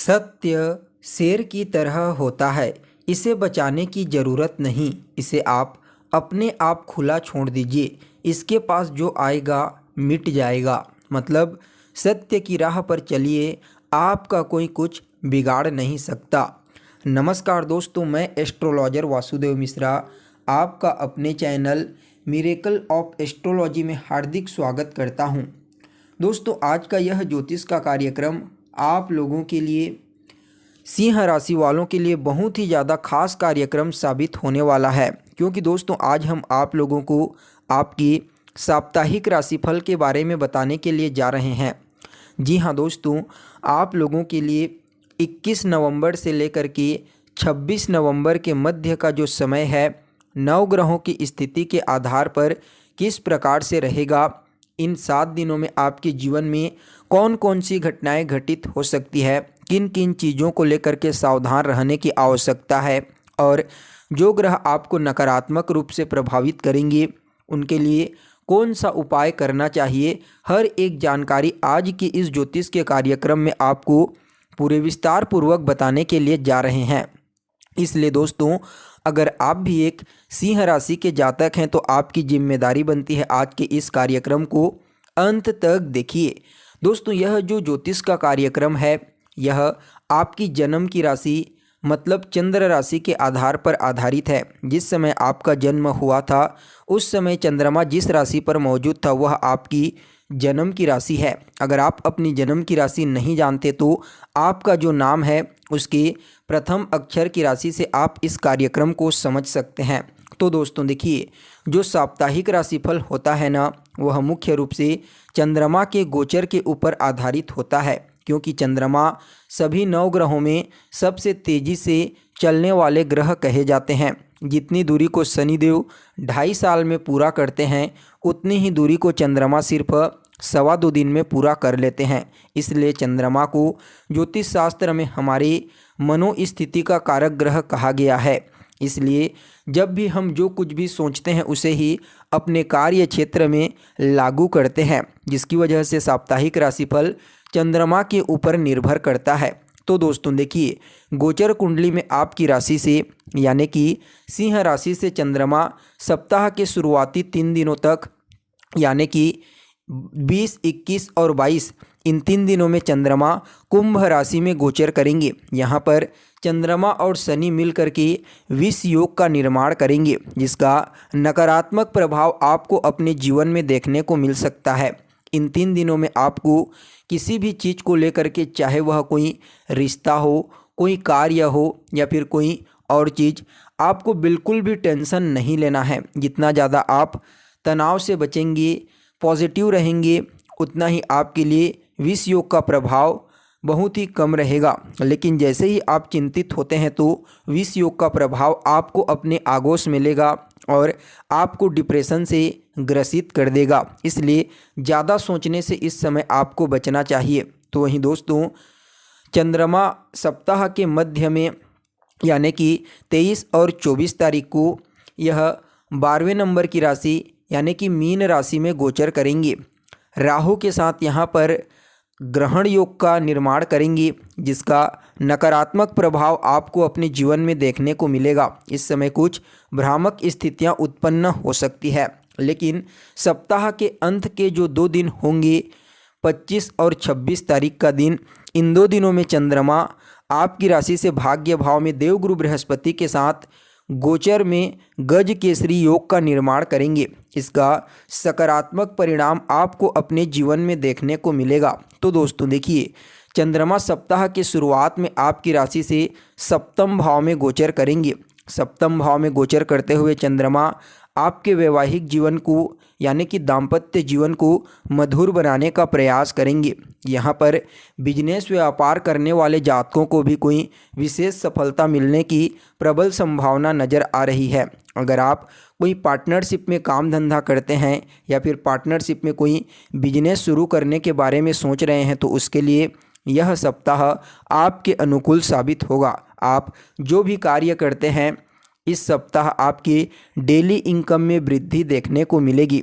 सत्य शेर की तरह होता है। इसे बचाने की ज़रूरत नहीं, इसे आप अपने आप खुला छोड़ दीजिए। इसके पास जो आएगा मिट जाएगा। मतलब सत्य की राह पर चलिए, आपका कोई कुछ बिगाड़ नहीं सकता। नमस्कार दोस्तों, मैं एस्ट्रोलॉजर वासुदेव मिश्रा आपका अपने चैनल मिरेकल ऑफ एस्ट्रोलॉजी में हार्दिक स्वागत करता हूं। दोस्तों, आज का यह ज्योतिष का कार्यक्रम आप लोगों के लिए, सिंह राशि वालों के लिए बहुत ही ज़्यादा खास कार्यक्रम साबित होने वाला है, क्योंकि दोस्तों आज हम आप लोगों को आपकी साप्ताहिक राशिफल के बारे में बताने के लिए जा रहे हैं। जी हाँ दोस्तों, आप लोगों के लिए 21 नवंबर से लेकर के 26 नवंबर के मध्य का जो समय है, नवग्रहों की स्थिति के आधार पर किस प्रकार से रहेगा, इन 7 दिनों में आपके जीवन में कौन कौन सी घटनाएं घटित हो सकती है, किन किन चीज़ों को लेकर के सावधान रहने की आवश्यकता है, और जो ग्रह आपको नकारात्मक रूप से प्रभावित करेंगे उनके लिए कौन सा उपाय करना चाहिए, हर एक जानकारी आज की इस ज्योतिष के कार्यक्रम में आपको पूरे विस्तार पूर्वक बताने के लिए जा रहे हैं। इसलिए दोस्तों, अगर आप भी एक सिंह राशि के जातक हैं तो आपकी जिम्मेदारी बनती है आज के इस कार्यक्रम को अंत तक देखिए। दोस्तों, यह जो ज्योतिष का कार्यक्रम है, यह आपकी जन्म की राशि मतलब चंद्र राशि के आधार पर आधारित है। जिस समय आपका जन्म हुआ था उस समय चंद्रमा जिस राशि पर मौजूद था वह आपकी जन्म की राशि है। अगर आप अपनी जन्म की राशि नहीं जानते तो आपका जो नाम है उसके प्रथम अक्षर की राशि से आप इस कार्यक्रम को समझ सकते हैं। तो दोस्तों देखिए, जो साप्ताहिक राशिफल होता है ना, वह मुख्य रूप से चंद्रमा के गोचर के ऊपर आधारित होता है, क्योंकि चंद्रमा सभी 9 ग्रहों में सबसे तेज़ी से चलने वाले ग्रह कहे जाते हैं। जितनी दूरी को शनिदेव 2.5 साल में पूरा करते हैं, उतनी ही दूरी को चंद्रमा सिर्फ 2.25 दिन में पूरा कर लेते हैं। इसलिए चंद्रमा को ज्योतिष शास्त्र में हमारे मनोस्थिति का कारक ग्रह कहा गया है। इसलिए जब भी हम जो कुछ भी सोचते हैं उसे ही अपने कार्य क्षेत्र में लागू करते हैं, जिसकी वजह से साप्ताहिक राशिफल चंद्रमा के ऊपर निर्भर करता है। तो दोस्तों देखिए, गोचर कुंडली में आपकी राशि से यानी कि सिंह राशि से चंद्रमा सप्ताह के शुरुआती 3 दिनों तक यानी कि 20, 21 और 22 इन 3 दिनों में चंद्रमा कुंभ राशि में गोचर करेंगे। यहाँ पर चंद्रमा और शनि मिलकर के विष योग का निर्माण करेंगे, जिसका नकारात्मक प्रभाव आपको अपने जीवन में देखने को मिल सकता है। इन 3 दिनों में आपको किसी भी चीज़ को लेकर के, चाहे वह कोई रिश्ता हो, कोई कार्य हो या फिर कोई और चीज़, आपको बिल्कुल भी टेंशन नहीं लेना है। जितना ज़्यादा आप तनाव से बचेंगे, पॉजिटिव रहेंगे, उतना ही आपके लिए विष योग का प्रभाव बहुत ही कम रहेगा। लेकिन जैसे ही आप चिंतित होते हैं तो विष योग का प्रभाव आपको अपने आगोश में लेगा और आपको डिप्रेशन से ग्रसित कर देगा। इसलिए ज़्यादा सोचने से इस समय आपको बचना चाहिए। तो वहीं दोस्तों, चंद्रमा सप्ताह के मध्य में यानी कि 23 और 24 तारीख को यह 12वें नंबर की राशि यानी कि मीन राशि में गोचर करेंगे। राहु के साथ यहाँ पर ग्रहण योग का निर्माण करेंगी, जिसका नकारात्मक प्रभाव आपको अपने जीवन में देखने को मिलेगा। इस समय कुछ भ्रामक स्थितियां उत्पन्न हो सकती है, लेकिन सप्ताह के अंत के जो 2 दिन होंगे, 25 और 26 तारीख का दिन, इन 2 दिनों में चंद्रमा आपकी राशि से भाग्य भाव में देवगुरु बृहस्पति के साथ गोचर में गज केसरी योग का निर्माण करेंगे। इसका सकारात्मक परिणाम आपको अपने जीवन में देखने को मिलेगा। तो दोस्तों देखिए, चंद्रमा सप्ताह के शुरुआत में आपकी राशि से सप्तम भाव में गोचर करेंगे। सप्तम भाव में गोचर करते हुए चंद्रमा आपके वैवाहिक जीवन को यानी कि दाम्पत्य जीवन को मधुर बनाने का प्रयास करेंगे। यहाँ पर बिजनेस व्यापार करने वाले जातकों को भी कोई विशेष सफलता मिलने की प्रबल संभावना नज़र आ रही है। अगर आप कोई पार्टनरशिप में काम धंधा करते हैं या फिर पार्टनरशिप में कोई बिजनेस शुरू करने के बारे में सोच रहे हैं तो उसके लिए यह सप्ताह आपके अनुकूल साबित होगा। आप जो भी कार्य करते हैं, इस सप्ताह आपके डेली इनकम में वृद्धि देखने को मिलेगी।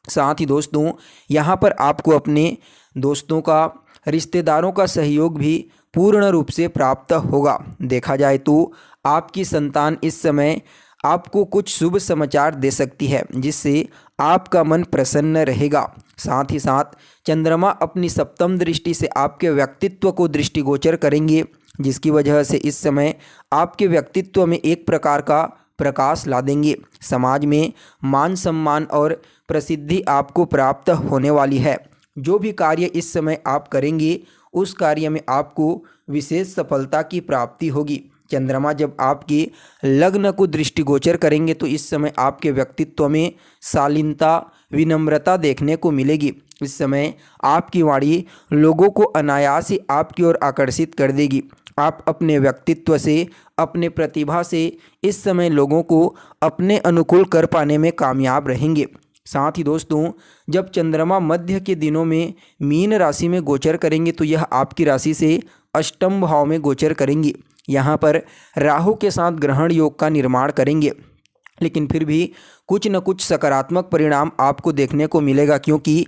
साथ ही दोस्तों, यहाँ पर आपको अपने दोस्तों का, रिश्तेदारों का सहयोग भी पूर्ण रूप से प्राप्त होगा। देखा जाए तो आपकी संतान इस समय आपको कुछ शुभ समाचार दे सकती है, जिससे आपका मन प्रसन्न रहेगा। साथ ही साथ चंद्रमा अपनी सप्तम दृष्टि से आपके व्यक्तित्व को दृष्टिगोचर करेंगे, जिसकी वजह से इस समय आपके व्यक्तित्व में एक प्रकार का प्रकाश ला देंगे। समाज में मान सम्मान और प्रसिद्धि आपको प्राप्त होने वाली है। जो भी कार्य इस समय आप करेंगे उस कार्य में आपको विशेष सफलता की प्राप्ति होगी। चंद्रमा जब आपके लग्न को दृष्टिगोचर करेंगे तो इस समय आपके व्यक्तित्व में शालीनता, विनम्रता देखने को मिलेगी। इस समय आपकी वाणी लोगों को अनायास ही आपकी ओर आकर्षित कर देगी। आप अपने व्यक्तित्व से, अपने प्रतिभा से इस समय लोगों को अपने अनुकूल कर पाने में कामयाब रहेंगे। साथ ही दोस्तों, जब चंद्रमा मध्य के दिनों में मीन राशि में गोचर करेंगे तो यह आपकी राशि से अष्टम भाव में गोचर करेंगे। यहाँ पर राहु के साथ ग्रहण योग का निर्माण करेंगे, लेकिन फिर भी कुछ न कुछ सकारात्मक परिणाम आपको देखने को मिलेगा, क्योंकि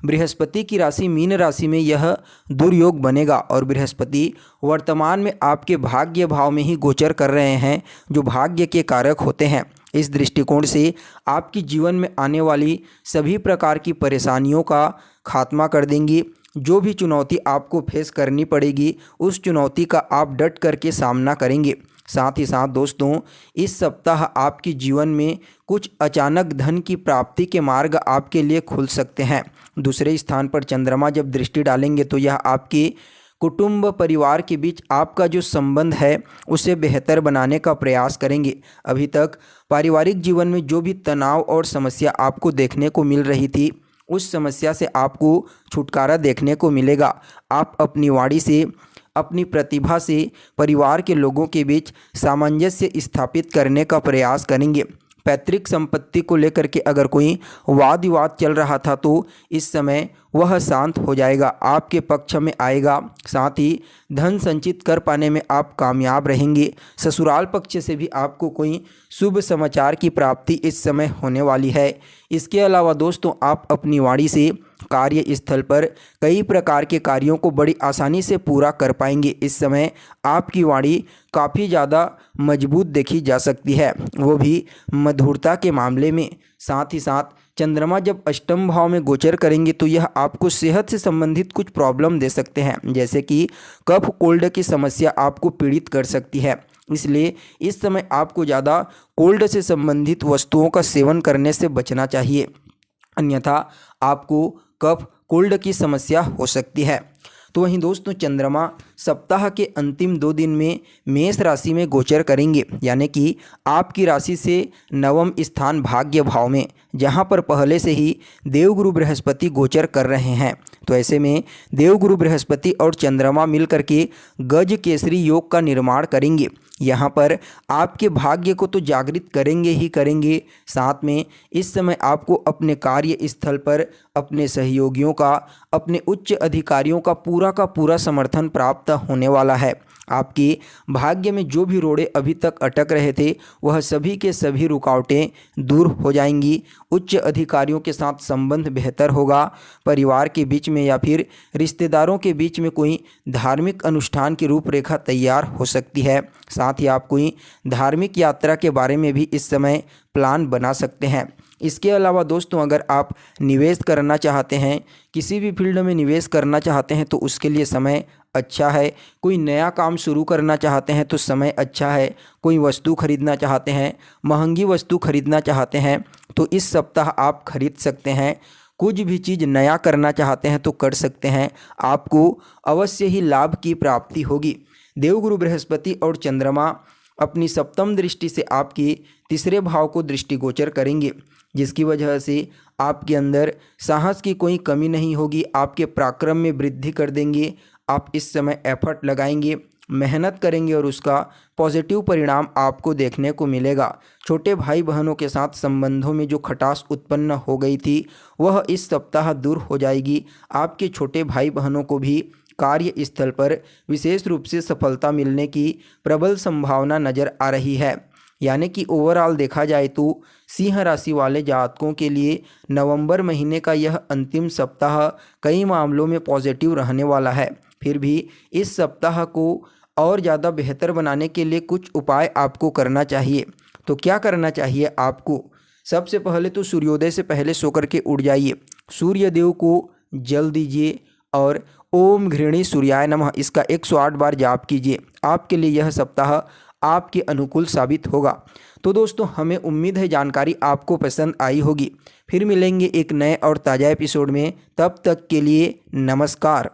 बृहस्पति की राशि मीन राशि में यह दुर्योग बनेगा और बृहस्पति वर्तमान में आपके भाग्य भाव में ही गोचर कर रहे हैं, जो भाग्य के कारक होते हैं। इस दृष्टिकोण से आपकी जीवन में आने वाली सभी प्रकार की परेशानियों का खात्मा कर देंगी। जो भी चुनौती आपको फेस करनी पड़ेगी उस चुनौती का आप डट करके सामना करेंगे। साथ ही साथ दोस्तों, इस सप्ताह आपके जीवन में कुछ अचानक धन की प्राप्ति के मार्ग आपके लिए खुल सकते हैं। दूसरे स्थान पर चंद्रमा जब दृष्टि डालेंगे तो यह आपके कुटुंब परिवार के बीच आपका जो संबंध है उसे बेहतर बनाने का प्रयास करेंगे। अभी तक पारिवारिक जीवन में जो भी तनाव और समस्या आपको देखने को मिल रही थी उस समस्या से आपको छुटकारा देखने को मिलेगा। आप अपनी वाणी से, अपनी प्रतिभा से परिवार के लोगों के बीच सामंजस्य स्थापित करने का प्रयास करेंगे। पैतृक संपत्ति को लेकर के अगर कोई वाद विवाद चल रहा था तो इस समय वह शांत हो जाएगा, आपके पक्ष में आएगा। साथ ही धन संचित कर पाने में आप कामयाब रहेंगे। ससुराल पक्ष से भी आपको कोई शुभ समाचार की प्राप्ति इस समय होने वाली है। इसके अलावा दोस्तों, आप अपनी वाणी से कार्यस्थल पर कई प्रकार के कार्यों को बड़ी आसानी से पूरा कर पाएंगे। इस समय आपकी वाणी काफ़ी ज़्यादा मजबूत देखी जा सकती है, वो भी मधुरता के मामले में। साथ ही साथ चंद्रमा जब अष्टम भाव में गोचर करेंगे तो यह आपको सेहत से संबंधित कुछ प्रॉब्लम दे सकते हैं, जैसे कि कफ कोल्ड की समस्या आपको पीड़ित कर सकती है। इसलिए इस समय आपको ज़्यादा कोल्ड से संबंधित वस्तुओं का सेवन करने से बचना चाहिए, अन्यथा आपको कफ कोल्ड की समस्या हो सकती है। तो वहीं दोस्तों, चंद्रमा सप्ताह के अंतिम 2 दिन में मेष राशि में गोचर करेंगे, यानी कि आपकी राशि से नवम स्थान भाग्य भाव में, जहां पर पहले से ही देवगुरु बृहस्पति गोचर कर रहे हैं। तो ऐसे में देवगुरु बृहस्पति और चंद्रमा मिलकर के गज केसरी योग का निर्माण करेंगे। यहाँ पर आपके भाग्य को तो जागृत करेंगे ही करेंगे, साथ में इस समय आपको अपने कार्य स्थल पर अपने सहयोगियों का, अपने उच्च अधिकारियों का पूरा समर्थन प्राप्त होने वाला है। आपके भाग्य में जो भी रोड़े अभी तक अटक रहे थे वह सभी के सभी रुकावटें दूर हो जाएंगी। उच्च अधिकारियों के साथ संबंध बेहतर होगा। परिवार के बीच में या फिर रिश्तेदारों के बीच में कोई धार्मिक अनुष्ठान की रूपरेखा तैयार हो सकती है। साथ ही आप कोई धार्मिक यात्रा के बारे में भी इस समय प्लान बना सकते हैं। इसके अलावा दोस्तों, अगर आप निवेश करना चाहते हैं, किसी भी फील्ड में निवेश करना चाहते हैं तो उसके लिए समय अच्छा है। कोई नया काम शुरू करना चाहते हैं तो समय अच्छा है। कोई वस्तु खरीदना चाहते हैं, महंगी वस्तु खरीदना चाहते हैं तो इस सप्ताह आप खरीद सकते हैं। कुछ भी चीज़ नया करना चाहते हैं तो कर सकते हैं, आपको अवश्य ही लाभ की प्राप्ति होगी। देवगुरु बृहस्पति और चंद्रमा अपनी सप्तम दृष्टि से आपके तीसरे भाव को दृष्टिगोचर करेंगे, जिसकी वजह से आपके अंदर साहस की कोई कमी नहीं होगी। आपके पराक्रम में वृद्धि कर देंगे। आप इस समय एफर्ट लगाएंगे, मेहनत करेंगे और उसका पॉजिटिव परिणाम आपको देखने को मिलेगा। छोटे भाई बहनों के साथ संबंधों में जो खटास उत्पन्न हो गई थी वह इस सप्ताह दूर हो जाएगी। आपके छोटे भाई बहनों को भी कार्यस्थल पर विशेष रूप से सफलता मिलने की प्रबल संभावना नज़र आ रही है। यानी कि ओवरऑल देखा जाए तो सिंह राशि वाले जातकों के लिए नवंबर महीने का यह अंतिम सप्ताह कई मामलों में पॉजिटिव रहने वाला है। फिर भी इस सप्ताह को और ज़्यादा बेहतर बनाने के लिए कुछ उपाय आपको करना चाहिए। तो क्या करना चाहिए आपको? सबसे पहले तो सूर्योदय से पहले सो करके उठ जाइए, सूर्य देव को जल दीजिए और ओम घृणी सूर्याय नमः इसका 108 बार जाप कीजिए। आपके लिए यह सप्ताह आपके अनुकूल साबित होगा। तो दोस्तों, हमें उम्मीद है जानकारी आपको पसंद आई होगी। फिर मिलेंगे एक नए और ताज़ा एपिसोड में, तब तक के लिए नमस्कार।